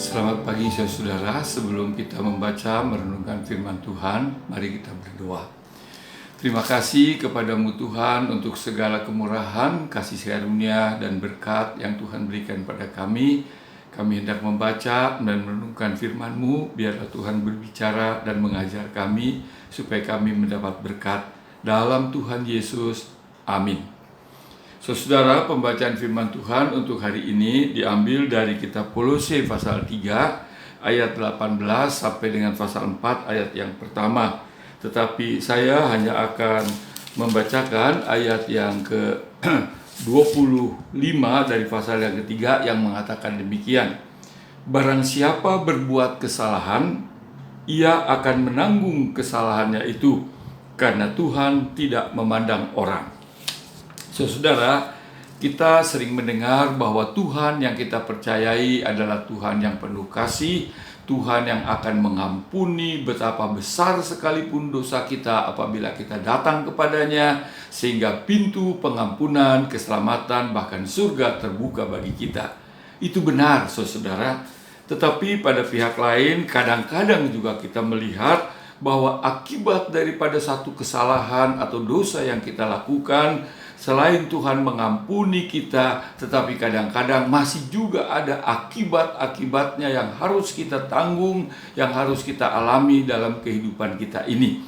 Selamat pagi saudara, sebelum kita membaca merenungkan firman Tuhan, mari kita berdoa. Terima kasih kepadamu Tuhan untuk segala kemurahan, kasih karunia dan berkat yang Tuhan berikan pada kami. Kami hendak membaca dan merenungkan firman-Mu, biarlah Tuhan berbicara dan mengajar kami, supaya kami mendapat berkat dalam Tuhan Yesus. Amin. Saudara, pembacaan firman Tuhan untuk hari ini diambil dari kitab Kolose pasal 3 ayat 18 sampai dengan pasal 4 ayat yang pertama. Tetapi saya hanya akan membacakan ayat yang ke-25 dari pasal yang ketiga yang mengatakan demikian. Barang siapa berbuat kesalahan, ia akan menanggung kesalahannya itu, karena Tuhan tidak memandang orang. Saudara, kita sering mendengar bahwa Tuhan yang kita percayai adalah Tuhan yang penuh kasih, Tuhan yang akan mengampuni betapa besar sekalipun dosa kita apabila kita datang kepadanya, sehingga pintu pengampunan, keselamatan, bahkan surga terbuka bagi kita. Itu benar, saudara. Tetapi pada pihak lain, kadang-kadang juga kita melihat bahwa akibat daripada satu kesalahan atau dosa yang kita lakukan, selain Tuhan mengampuni kita, tetapi kadang-kadang masih juga ada akibat-akibatnya yang harus kita tanggung, yang harus kita alami dalam kehidupan kita ini.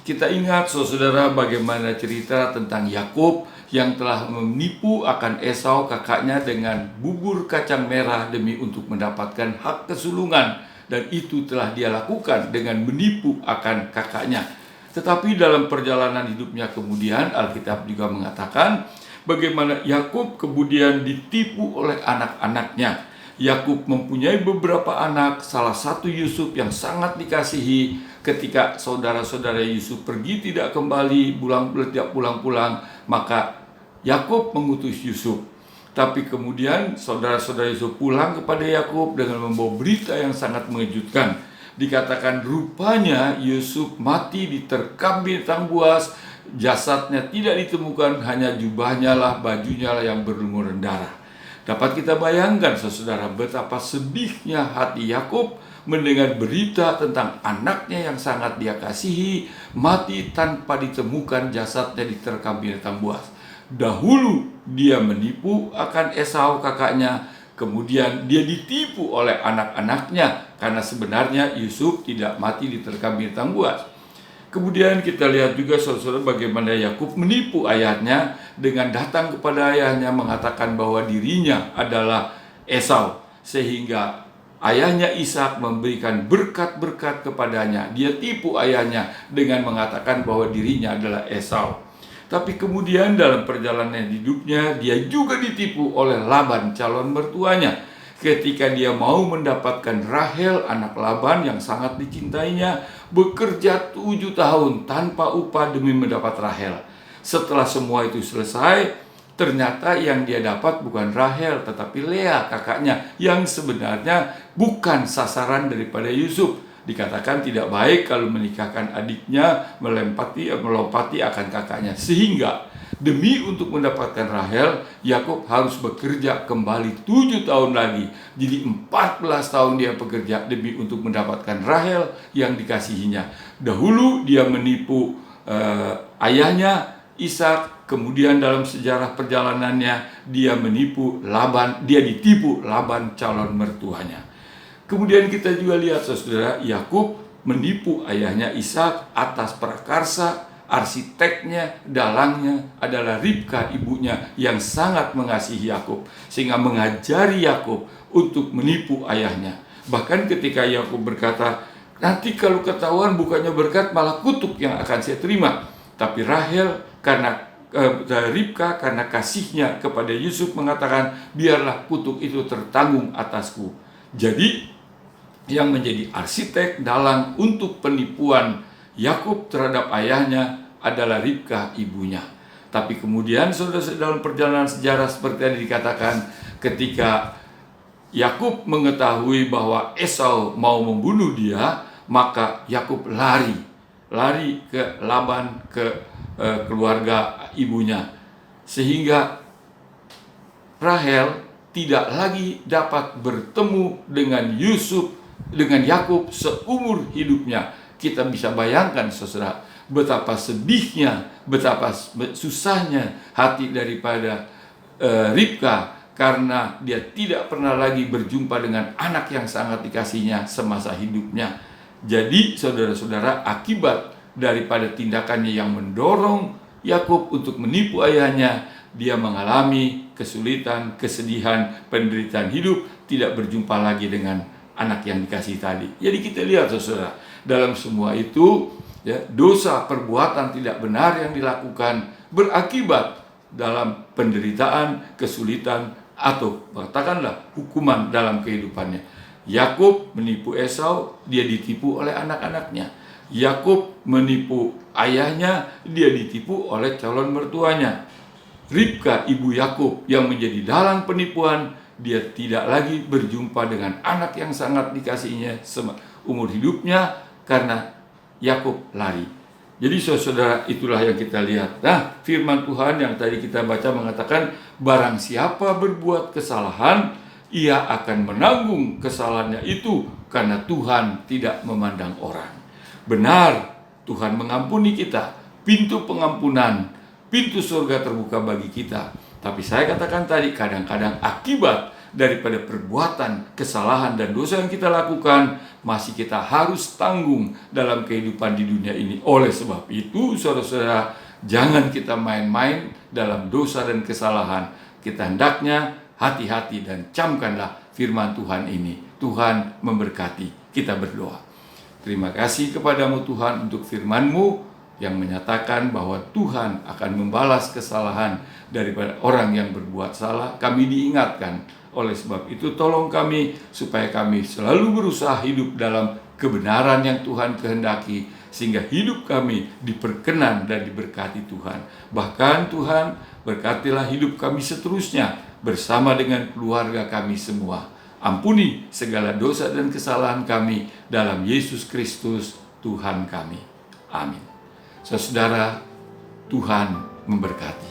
Kita ingat, saudara, bagaimana cerita tentang Yakub yang telah menipu akan Esau kakaknya dengan bubur kacang merah demi untuk mendapatkan hak kesulungan. Dan itu telah dia lakukan dengan menipu akan kakaknya. Tetapi dalam perjalanan hidupnya kemudian, Alkitab juga mengatakan bagaimana Yakub kemudian ditipu oleh anak-anaknya. Yakub mempunyai beberapa anak, salah satu Yusuf yang sangat dikasihi. Ketika saudara-saudara Yusuf pergi tidak kembali, tidak pulang-pulang, maka Yakub mengutus Yusuf. Tapi kemudian saudara-saudara Yusuf pulang kepada Yakub dengan membawa berita yang sangat mengejutkan. Dikatakan rupanya Yusuf mati diterkam binatang buas, jasadnya tidak ditemukan, hanya jubahnya lah, bajunya lah yang berlumuran darah. Dapat kita bayangkan, saudara, betapa sedihnya hati Yakub mendengar berita tentang anaknya yang sangat dia kasihi mati tanpa ditemukan, jasadnya diterkam binatang buas. Dahulu dia menipu akan Esau kakaknya, kemudian dia ditipu oleh anak-anaknya, karena sebenarnya Yusuf tidak mati diterkam binatang buas. Kemudian kita lihat juga, saudara, bagaimana Yakub menipu ayahnya dengan datang kepada ayahnya mengatakan bahwa dirinya adalah Esau, sehingga ayahnya Ishak memberikan berkat-berkat kepadanya. Dia tipu ayahnya dengan mengatakan bahwa dirinya adalah Esau. Tapi kemudian dalam perjalanan hidupnya, dia juga ditipu oleh Laban, calon mertuanya. Ketika dia mau mendapatkan Rahel, anak Laban yang sangat dicintainya, bekerja 7 tahun tanpa upah demi mendapat Rahel. Setelah semua itu selesai, ternyata yang dia dapat bukan Rahel, tetapi Lea, kakaknya, yang sebenarnya bukan sasaran daripada Yusuf. Dikatakan tidak baik kalau menikahkan adiknya melompati akan kakaknya. Sehingga demi untuk mendapatkan Rahel, Yakub harus bekerja kembali 7 tahun lagi. Jadi 14 tahun dia bekerja demi untuk mendapatkan Rahel yang dikasihinya. Dahulu dia menipu ayahnya Ishak, kemudian dalam sejarah perjalanannya dia menipu Laban, dia ditipu Laban calon mertuanya. Kemudian kita juga lihat, saudara, Yakub menipu ayahnya Ishak atas prakarsa. Arsiteknya, dalangnya adalah Ribka, ibunya, yang sangat mengasihi Yakub, sehingga mengajari Yakub untuk menipu ayahnya. Bahkan ketika Yakub berkata, nanti kalau ketahuan bukannya berkat malah kutuk yang akan saya terima. Tapi Rahel Ribka karena kasihnya kepada Yusuf mengatakan, biarlah kutuk itu tertanggung atasku. Jadi yang menjadi arsitek dalang untuk penipuan Yakub terhadap ayahnya adalah Ribka, ibunya. Tapi kemudian, saudara, dalam perjalanan sejarah seperti yang dikatakan, ketika Yakub mengetahui bahwa Esau mau membunuh dia, maka Yakub lari ke Laban, ke keluarga ibunya, sehingga Rahel tidak lagi dapat bertemu dengan Yakub seumur hidupnya. Kita bisa bayangkan saudara, betapa sedihnya, betapa susahnya hati daripada Ribka, karena dia tidak pernah lagi berjumpa dengan anak yang sangat dikasihnya semasa hidupnya. Jadi saudara-saudara, akibat daripada tindakannya yang mendorong Yakub untuk menipu ayahnya, dia mengalami kesulitan, kesedihan, penderitaan hidup, tidak berjumpa lagi dengan anak yang dikasih tadi. Jadi kita lihat saudara, dalam semua itu ya, dosa perbuatan tidak benar yang dilakukan berakibat dalam penderitaan, kesulitan, atau katakanlah hukuman dalam kehidupannya. Yakub menipu Esau, dia ditipu oleh anak-anaknya. Yakub menipu ayahnya, dia ditipu oleh calon mertuanya. Ribka, ibu Yakub, yang menjadi dalang penipuan, dia tidak lagi berjumpa dengan anak yang sangat dikasihinya seumur hidupnya karena Yakub lari. Jadi saudara, itulah yang kita lihat. Nah, firman Tuhan yang tadi kita baca mengatakan, barang siapa berbuat kesalahan, ia akan menanggung kesalahannya itu, karena Tuhan tidak memandang orang. Benar, Tuhan mengampuni kita, pintu pengampunan, pintu surga terbuka bagi kita. Tapi saya katakan tadi, kadang-kadang akibat daripada perbuatan kesalahan dan dosa yang kita lakukan, masih kita harus tanggung dalam kehidupan di dunia ini. Oleh sebab itu, saudara-saudara, jangan kita main-main dalam dosa dan kesalahan. Kita hendaknya hati-hati dan camkanlah firman Tuhan ini. Tuhan memberkati. Kita berdoa. Terima kasih kepadamu Tuhan untuk firman-Mu yang menyatakan bahwa Tuhan akan membalas kesalahan daripada orang yang berbuat salah. Kami diingatkan. Oleh sebab itu, tolong kami supaya kami selalu berusaha hidup dalam kebenaran yang Tuhan kehendaki, sehingga hidup kami diperkenan dan diberkati Tuhan. Bahkan Tuhan, berkatilah hidup kami seterusnya bersama dengan keluarga kami semua. Ampuni segala dosa dan kesalahan kami dalam Yesus Kristus Tuhan kami. Amin. Saudara, Tuhan memberkati.